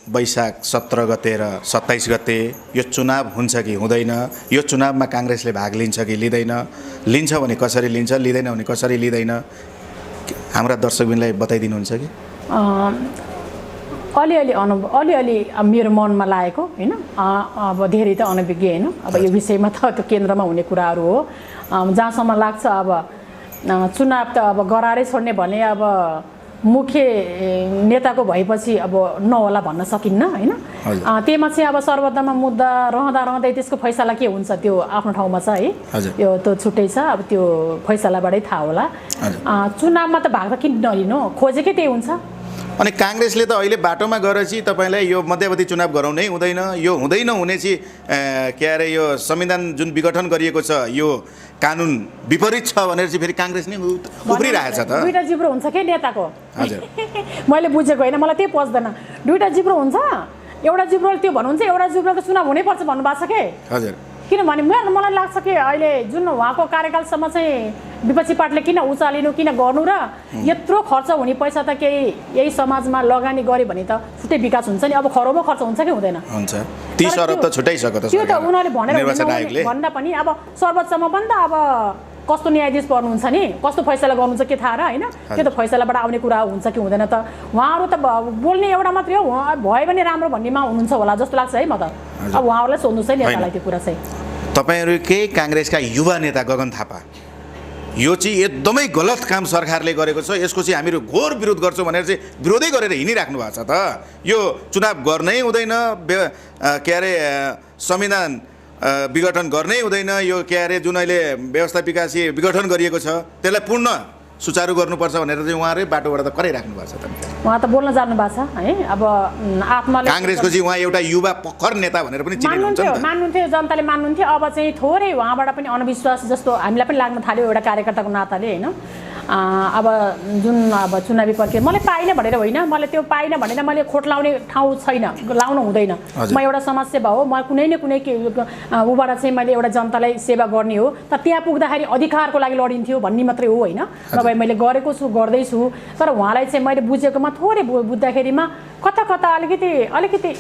वैशाख 17 गते र 27 गते। यो चुनाव हुन्छ कि हुँदैन? यो चुनावमा काङ्ग्रेसले भाग लिन्छ कि लिँदैन? लिन्छ भने कसरी लिन्छ, लिँदैन भने कसरी लिँदैन? हाम्रा दर्शकबिनलाई बताइदिनुहुन्छ कि? अलिअलि मेरो मनमा लागेको हैन। अब धेरै त अनभिज्ञ हैन। अब यो विषयमा त त्यो केन्द्रमा हुने कुराहरू हो। जहाँसम्म लाग्छ अब चुनाव त अब गराएरै छोड्ने भने अब मुख्य नेताको भएपछि अब नहोला भन्न सकिन्न हैन। त्यसमा चाहिँ अब सर्वोत्तम मुद्दा रहँदै त्यसको फैसला के हुन्छ त्यो आफ्नो ठाउँमा छ है। यो त छुट्टै छ, अब त्यो फैसलाबाटै थाहा होला। चुनावमा त भाग त किन नलिनु, खोजेकै त्यही हुन्छ। अनि काङ्ग्रेसले त अहिले बाटोमा गएर चाहिँ तपाईँलाई यो मध्यावधि चुनाव गराउनै हुँदैन, यो हुँदैन हुने चाहिँ के अरे यो संविधान जुन विघटन गरिएको छ यो कानुन विपरीत छ भनेर चाहिँ फेरि काङ्ग्रेस नै उफ्रिरहेछ त। दुईटा जिब्रो हुन्छ के नेताको? हजुर मैले बुझेको होइन, मलाई त्यही पच्दैन। दुईटा जिब्रो हुन्छ, एउटा जिब्रो त्यो भन्नुहुन्छ, एउटा जिब्रो त चुनाव हुनैपर्छ भन्नुभएको छ के? हजुर किनभने मलाई लाग्छ कि अहिले जुन उहाँको कार्यकालसम्म चाहिँ विपक्षी पार्टीले किन उचालिनु, किन गर्नु र यत्रो खर्च हुने पैसा त केही यही समाजमा लगानी गरे भने त छुट्टै विकास हुन्छ नि। अब खरोबो खर्च हुन्छ कि हुँदैन? हुन्छ। 30 अरब त छुटाइसक्यो त त्यो त उनीहरूले निर्वाचन आयोगले भन्दा पनि अब सर्वोच्चमा पनि त अब कस्तो न्यायाधीश पर्नुहुन्छ नि, कस्तो फैसला गर्नुहुन्छ के थाहा र हैन। त्यो त फैसलाबाट आउने कुरा हुन्छ कि हुँदैन त उहाँहरू त बोल्ने एउटा मात्रै हो, भयो भने राम्रो भन्नेमा हुनुहुन्छ होला जस्तो लाग्छ है म त। अब उहाँहरूलाई सोध्नुहोस् है नेतालाई त्यो कुरा चाहिँ। तपाईँहरूकै काङ्ग्रेसका युवा नेता गगन थापा यो चाहिँ एकदमै गलत काम सरकारले गरेको छ, यसको चाहिँ हामीहरू घोर विरोध गर्छौँ भनेर चाहिँ विरोधै गरेर हिँडिराख्नु भएको छ त। यो चुनाव गर्नै हुँदैन, के अरे संविधान विघटन गर्नै हुँदैन, यो के अरे जुन अहिले व्यवस्थापिका चाहिँ विघटन गरिएको छ त्यसलाई पूर्ण सुचारू गर्नुपर्छ भनेर चाहिँ उहाँहरू बाटोबाट त कराइराख्नु भएको छ त। उहाँ त बोल्न जानु भएको छ है। अब आत्माले काङ्ग्रेसको चाहिँ उहाँ एउटा युवा पखर नेता भनेर पनि मान्नुहुन्थ्यो, जनताले मान्नुहुन्थ्यो। अब चाहिँ थोरै उहाँबाट पनि अन्धविश्वास जस्तो हामीलाई पनि लाग्न थाल्यो एउटा कार्यकर्ताको नाताले हैन। अब जुन अब चुनावी प्रक्रिया मैले पाइनँ भनेर होइन, मैले त्यो पाइनँ भनेर मैले खोट लाउने ठाउँ छैन, लाउनु हुँदैन। म एउटा समाजसेवा हो, म कुनै न कुनै उबाट चाहिँ मैले एउटा जनतालाई सेवा गर्ने हो। त त्यहाँ पुग्दाखेरि अधिकारको लागि लडिन्थ्यो भन्ने मात्रै हो हैन। नभए मैले गरेको छु, गर्दैछु। तर उहाँलाई चाहिँ मैले बुझेकोमा थोरै बुझ्दाखेरिमा कता अलिकति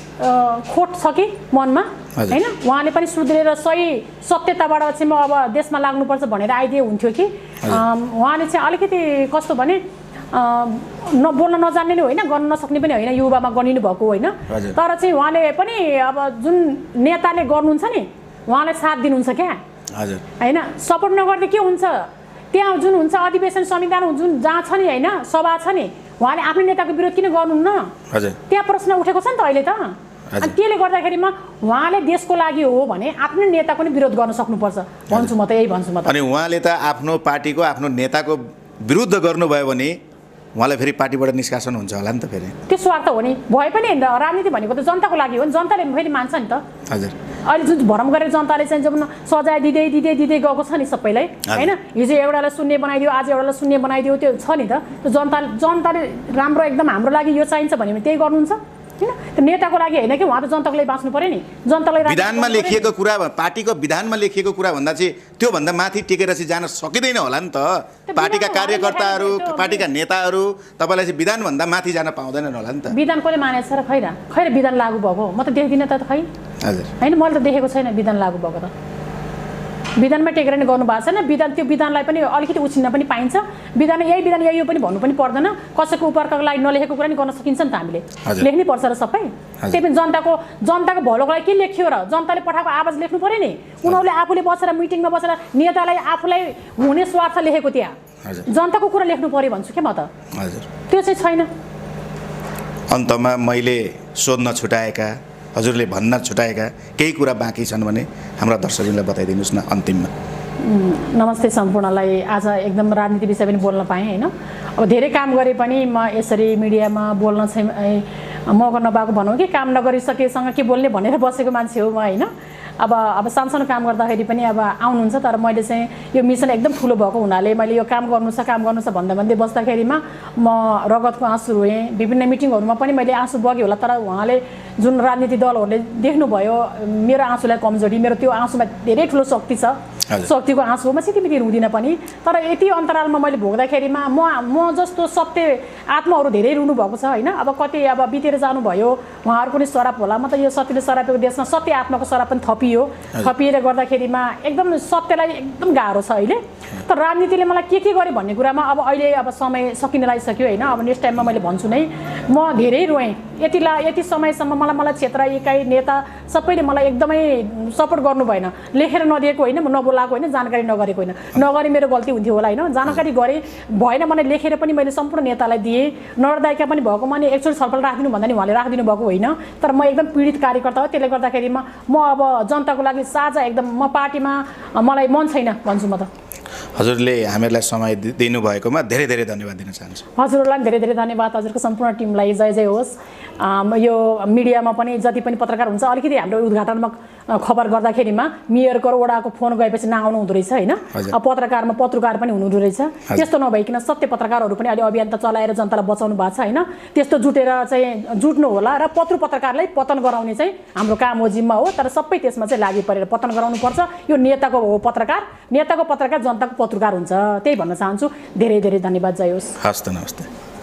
खोट छ कि मनमा हैन। उहाँले पनि सुध्रेर सही सत्यताबाट चाहिँ म अब देशमा लाग्नुपर्छ भनेर आइदिए हुन्थ्यो कि। उहाँले चाहिँ अलिकति कस्तो भने बोल्न नजान्ने नै होइन, गर्न नसक्ने पनि होइन, युवामा गनिनु भएको होइन। तर चाहिँ उहाँले पनि अब जुन नेताले गर्नुहुन्छ नि उहाँलाई साथ दिनुहुन्छ क्या हैन। सपोर्ट नगर्दा के हुन्छ, त्यहाँ जुन हुन्छ अधिवेशन संविधान जुन जहाँ छ नि हैन, सभा छ नि, उहाँले आफ्नो नेताको विरोध किन गर्नुहुन्न? त्यहाँ प्रश्न उठेको छ नि त अहिले त। अनि त्यसले गर्दाखेरिमा उहाँले देशको लागि हो भने आफ्नो नेताको नि विरोध गर्न सक्नुपर्छ भन्छु म त, यही भन्छु म त। अनि उहाँले त आफ्नो पार्टीको आफ्नो नेताको विरुद्ध गर्नुभयो भने उहाँलाई फेरि पार्टीबाट निष्कासन हुन्छ होला नि त फेरि। त्यो स्वार्थ हो नि, भए पनि राजनीति भनेको त जनताको लागि हो नि, जनताले फेरि मान्छ नि त। हजुर अहिले जुन भरम गरेर जनताले चाहिँ जब सजाय दिँदै गएको छ नि सबैलाई हैन। हिजो एउटालाई शून्य बनाइदियो, आज एउटालाई शून्य बनाइदियो, त्यो छ नि त। त्यो जनताले राम्रो एकदम हाम्रो लागि यो चाहिन्छ भने त्यही गर्नुहुन्छ हैन। त्यो नेताको लागि होइन कि, उहाँ त जनताको लागि बाँच्नु पर्यो नि। जनतालाई विधानमा लेखिएको कुरा, पार्टीको विधानमा लेखिएको कुरा भन्दा चाहिँ त्योभन्दा माथि टेकेर चाहिँ जान सकिँदैन होला नि त। पार्टीका कार्यकर्ताहरू, पार्टीका नेताहरू तपाईँलाई चाहिँ विधानभन्दा माथि जान पाउँदैनन् होला नि त। विधान कसले मानेको छ र? खैर विधान लागू भएको म त देख्दिनँ त खै। हजुर हैन, मैले त देखेको छैन विधान लागू भएको त। विधानमै टेकेर नै गर्नु भएको छैन। विधान त्यो विधानलाई पनि अलिकति उछिन्न पनि पाइन्छ। विधान यही पनि भन्नु पनि पर्दैन। कसैको उपरको लागि नलेखेको कुरा नि गर्न सकिन्छ नि त, हामीले लेख्नै पर्छ र सबै। त्यही पनि जनताको भलोको लागि के लेख्यो र? जनताले पठाएको आवाज लेख्नु पर्यो नि। उनीहरूले आफूले बसेर मिटिङमा बसेर नेतालाई आफूलाई हुने स्वार्थ लेखेको त्यहाँ जनताको कुरा लेख्नु पर्यो भन्छु के म त। त्यो चाहिँ छैन। अन्तमा मैले सोध्न छुटाएका, हजुरले भन्न छुटाएका केही कुरा बाँकी छन् भने हाम्रा दर्शकहरूलाई बताइदिनुहोस् न अन्तिममा। नमस्ते सम्पूर्णलाई। आज एकदम राजनीति विषय पनि बोल्न पाएँ होइन। अब धेरै काम गरे पनि म यसरी मिडियामा बोल्न चाहिँ मौका नपाएको भनौँ कि काम नगरिसकेसँग के बोल्ने भनेर बसेको मान्छे हो म होइन। अब सानसानो काम गर्दाखेरि पनि अब आउनुहुन्छ, तर मैले चाहिँ यो मिसन एकदम ठुलो भएको हुनाले मैले यो काम गर्नु छ भन्दै बस्दाखेरिमा म रगतको आँसु रोएँ। विभिन्न मिटिङहरूमा पनि मैले आँसु बग्यो होला, तर उहाँले जुन राजनीतिक दलहरूले देख्नुभयो मेरो आँसुलाई कमजोरी, मेरो त्यो आँसुमा धेरै ठुलो शक्ति छ, शक्तिको आँसु हो। म सितिमिति रुँदिनँ पनि, तर यति अन्तरालमा मैले भोग्दाखेरिमा म जस्तो सत्य आत्माहरू धेरै रुनु भएको छ होइन। अब कति अब बितेर जानुभयो, उहाँहरूको पनि सराप होला। म त यो सत्यले सरापेको देशमा सत्य आत्माको सराप पनि थपिएर गर्दाखेरिमा एकदम सत्यलाई एकदम गाह्रो छ अहिले। तर राजनीतिले मलाई के गर्यो भन्ने कुरामा अब अहिले अब समय सकिन लागिसक्यो होइन। अब नेक्स्ट टाइममा मैले भन्छु नै, म धेरै रोएँ। यति समयसम्म मलाई क्षेत्र इकाइ नेता सबैले मलाई एकदमै सपोर्ट गर्नु भएन। लेखेर नदिएको होइन, म नबोलाएको होइन, जानकारी नगरेको होइन, नगरी मेरो गल्ती हुन्थ्यो होला होइन। जानकारी गरेँ भएन भने लेखेर पनि मैले सम्पूर्ण नेतालाई दिएँ। नरदायिका पनि भएको माने एकचोटि छलफल राखिदिनु भन्दा नि उहाँले राखिदिनु भएको होइन। तर म एकदम पीडित कार्यकर्ता हो, त्यसले गर्दाखेरिमा म अब जनताको लागि साझा एकदम म पार्टीमा मलाई मन छैन भन्छु म त। हजुरले हामीहरूलाई समय दिनुभएकोमा धेरै धेरै धन्यवाद दिन चाहन्छु। हजुरलाई धेरै धेरै धन्यवाद। हजुरको सम्पूर्ण टिमलाई जय जय होस्। यो मिडियामा पनि जति पनि पत्रकार हुन्छ, अलिकति हाम्रो उद्घाटनमा खबर गर्दाखेरिमा मेयरको वडाको फोन गएपछि नआउनु हुँदो रहेछ होइन। पत्रकार पनि हुनुहुँदो रहेछ। त्यस्तो नभइकन सत्य पत्रकारहरू पनि अहिले अभियान त चलाएर जनतालाई बचाउनु भएको छ होइन। त्यस्तो जुटेर चाहिँ जुट्नु होला र पत्रकारलाई पतन गराउने चाहिँ हाम्रो काम हो, जिम्मा हो। तर सबै त्यसमा चाहिँ लागि परेर पतन गराउनुपर्छ। यो नेताको हो पत्रकार, नेताको पत्रकार जनताको पत्रकार हुन्छ। त्यही भन्न चाहन्छु। धेरै धेरै धन्यवाद। जय होस्। हस् त, नमस्ते।